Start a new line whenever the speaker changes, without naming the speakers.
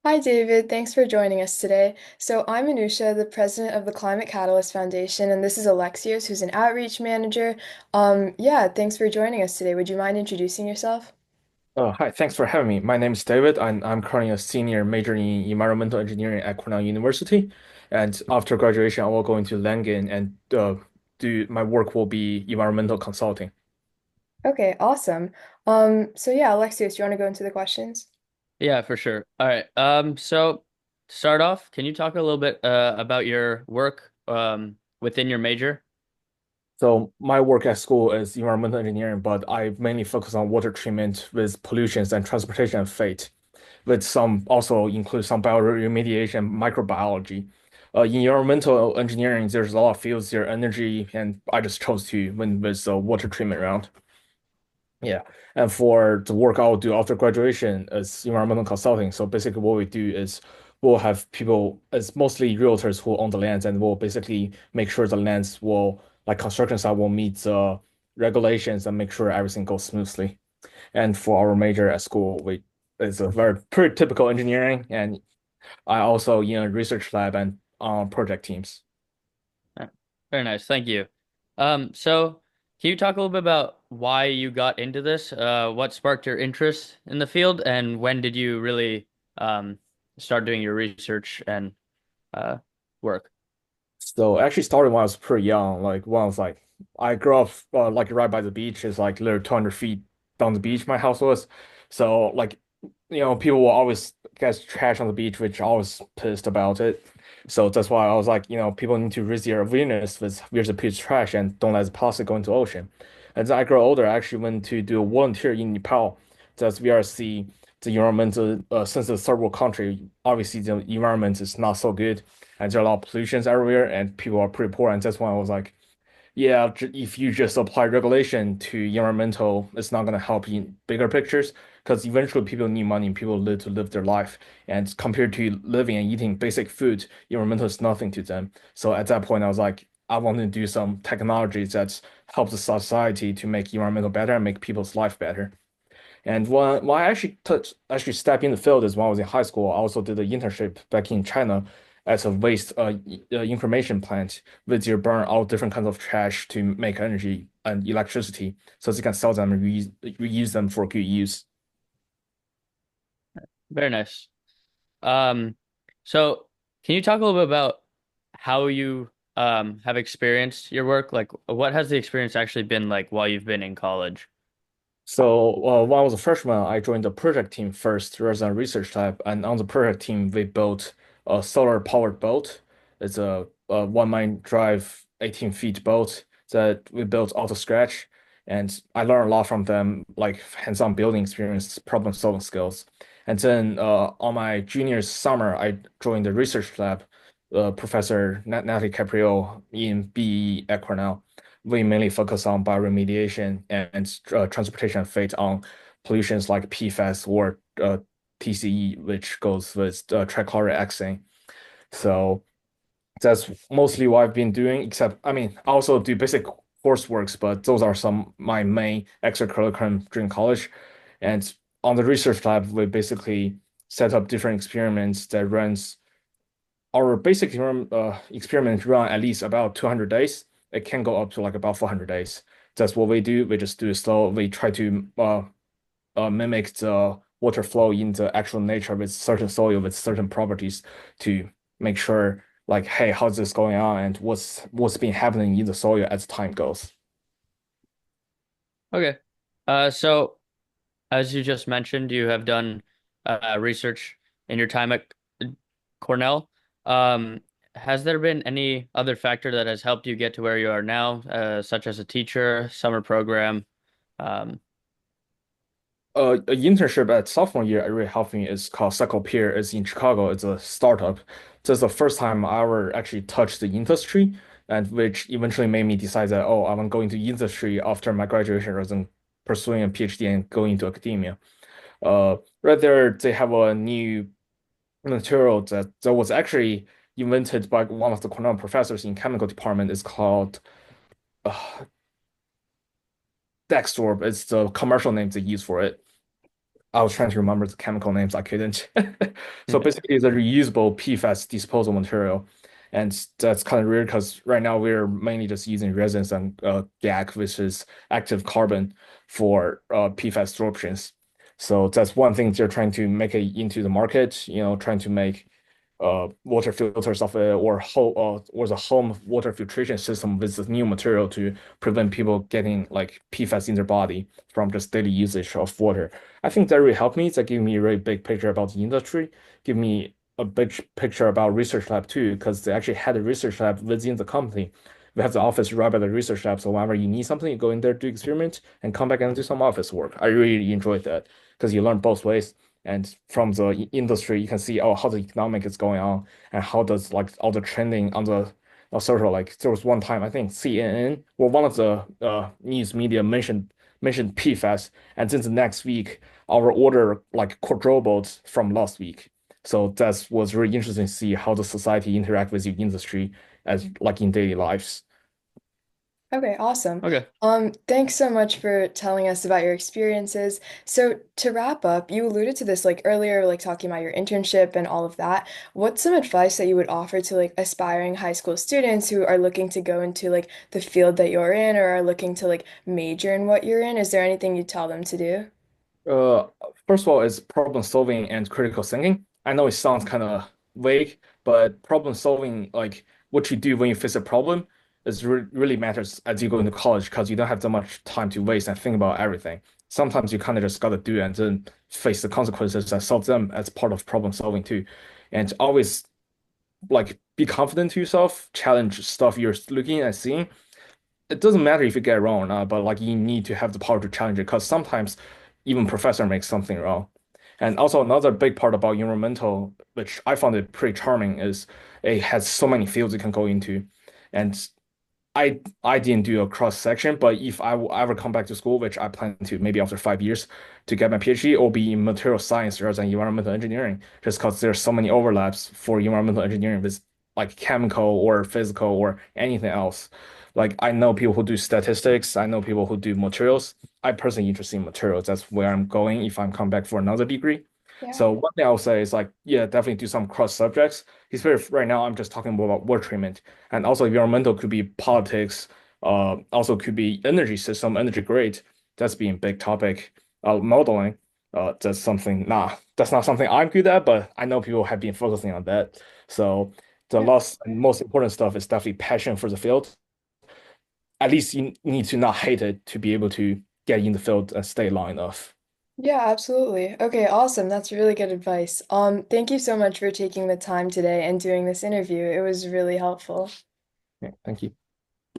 Hi, David. Thanks for joining us today. So, I'm Anusha, the president of the Climate Catalyst Foundation, and this is Alexios, who's an outreach manager. Yeah, thanks for joining us today. Would you mind introducing yourself?
Hi, thanks for having me. My name is David, and I'm currently a senior major in environmental engineering at Cornell University. And after graduation, I will go into Langen and do my work will be environmental consulting.
Okay, awesome. So yeah, Alexios, do you want to go into the questions?
Yeah, for sure. All right. So to start off, can you talk a little bit about your work within your major?
So my work at school is environmental engineering, but I mainly focus on water treatment with pollutions and transportation and fate, with some also include some bioremediation, microbiology. In environmental engineering, there's a lot of fields there, energy, and I just chose to went with the water treatment round. Yeah. And for the work I'll do after graduation is environmental consulting. So basically what we do is we'll have people, it's mostly realtors who own the lands and we'll basically make sure the lands will, like construction site will meet the regulations and make sure everything goes smoothly. And for our major at school, we it's a very pretty typical engineering and I also in a research lab and on project teams.
Very nice. Thank you. So can you talk a little bit about why you got into this? What sparked your interest in the field, and when did you really start doing your research and uh work?
So I actually started when I was pretty young. Like when I was like, I grew up like right by the beach. It's like literally 200 feet down the beach my house was. So like, people will always get trash on the beach, which I was pissed about it. So that's why I was like, people need to raise their awareness with where's the beach trash and don't let the plastic go into the ocean. And then I grew older, I actually went to do a volunteer in Nepal. That's VRC, the environmental, since it's a third world country, obviously the environment is not so good and there are a lot of pollutions everywhere, and people are pretty poor. And that's why I was like, yeah, if you just apply regulation to environmental, it's not going to help in bigger pictures because eventually people need money and people live to live their life. And compared to living and eating basic food, environmental is nothing to them. So at that point, I was like, I want to do some technologies that help the society to make environmental better and make people's life better. And when I actually stepped in the field is when I was in high school. I also did an internship back in China as a waste information plant, where they burn all different kinds of trash to make energy and electricity, so they can sell them and reuse them for good use.
Very nice. Um, so can you talk a little bit about how you have experienced your work? Like, what has the experience actually been like while you've been in college?
So when I was a freshman, I joined the project team first rather than research lab. And on the project team, we built a solar powered boat. It's a one mine drive 18 feet boat that we built out of scratch. And I learned a lot from them, like hands-on building experience, problem solving skills. And then on my junior summer, I joined the research lab, Professor Natalie Caprio in BE at Cornell. We mainly focus on bioremediation and transportation fate on pollutions like PFAS or TCE, which goes with trichloroethane. So that's mostly what I've been doing, except, I mean, I also do basic courseworks, but those are some my main extracurriculum during college. And on the research lab, we basically set up different experiments that runs our basic experiments run at least about 200 days. It can go up to like about 400 days. That's what we do. We just do it slow. We try to mimic the water flow in the actual nature with certain soil with certain properties to make sure like, hey, how's this going on and what's been happening in the soil as time goes.
Okay. So as you just mentioned, you have done research in your time at Cornell. Um, has there been any other factor that has helped you get to where you are now, such as a teacher, summer program? Um,
An internship at sophomore year at really helped me is called Cyclopeer. It's in Chicago. It's a startup. This is the first time I ever actually touched the industry, and which eventually made me decide that, oh, I want to go into industry after my graduation rather than pursuing a PhD and going into academia. Right there, they have a new material that was actually invented by one of the Cornell professors in chemical department. It's called Dextor. It's the commercial name they use for it. I was trying to remember the chemical names. I couldn't. So
Mhm.
basically, it's a reusable PFAS disposal material, and that's kind of weird because right now we're mainly just using resins and GAC, which is active carbon, for PFAS absorptions. So that's one thing they're trying to make it into the market. Trying to make water filters of it, or the home water filtration system with this new material to prevent people getting like PFAS in their body from just daily usage of water. I think that really helped me. That gave me a really big picture about the industry, give me a big picture about research lab too, because they actually had a research lab within the company. We have the office right by the research lab, so whenever you need something, you go in there, do experiment, and come back and do some office work. I really enjoyed that because you learn both ways. And from the industry, you can see how the economic is going on and how does like all the trending on the social. Like there was one time I think CNN or one of the news media mentioned PFAS, and then the next week our order like quadrupled from last week. So that was really interesting to see how the society interact with the industry as like in daily lives.
Okay, awesome.
Okay.
Thanks so much for telling us about your experiences. So to wrap up, you alluded to this like earlier, like talking about your internship and all of that. What's some advice that you would offer to like aspiring high school students who are looking to go into like the field that you're in or are looking to like major in what you're in? Is there anything you'd tell them to do?
Uh, First of all, is problem solving and critical thinking. I know it sounds kind of vague, but problem solving, like what you do when you face a problem, really matters as you go into college because you don't have that much time to waste and think about everything. Sometimes you kind of just gotta do it and then face the consequences and solve them as part of problem solving too. And always like be confident to yourself, challenge stuff you're looking and seeing. It doesn't matter if you get it wrong or not, but like you need to have the power to challenge it because sometimes even professor makes something wrong. And also another big part about environmental, which I found it pretty charming, is it has so many fields you can go into. And I didn't do a cross section, but if I will ever come back to school, which I plan to maybe after 5 years to get my PhD, it will be in material science rather than environmental engineering, just because there's so many overlaps for environmental engineering with like chemical or physical or anything else. Like I know people who do statistics, I know people who do materials. I personally interested in materials. That's where I'm going if I'm come back for another degree.
Yeah.
So one thing I would say is like, yeah, definitely do some cross subjects. Especially right now, I'm just talking about water treatment. And also environmental could be politics, also could be energy system, energy grid. That's being big topic. Modeling, that's not something I'm good at, but I know people have been focusing on that. So the
Yeah.
last and most important stuff is definitely passion for the field. At least you need to not hate it to be able to get in the field and stay long enough.
Yeah, absolutely. Okay, awesome. That's really good advice. Thank you so much for taking the time today and doing this interview. It was really helpful.
Yeah, thank you.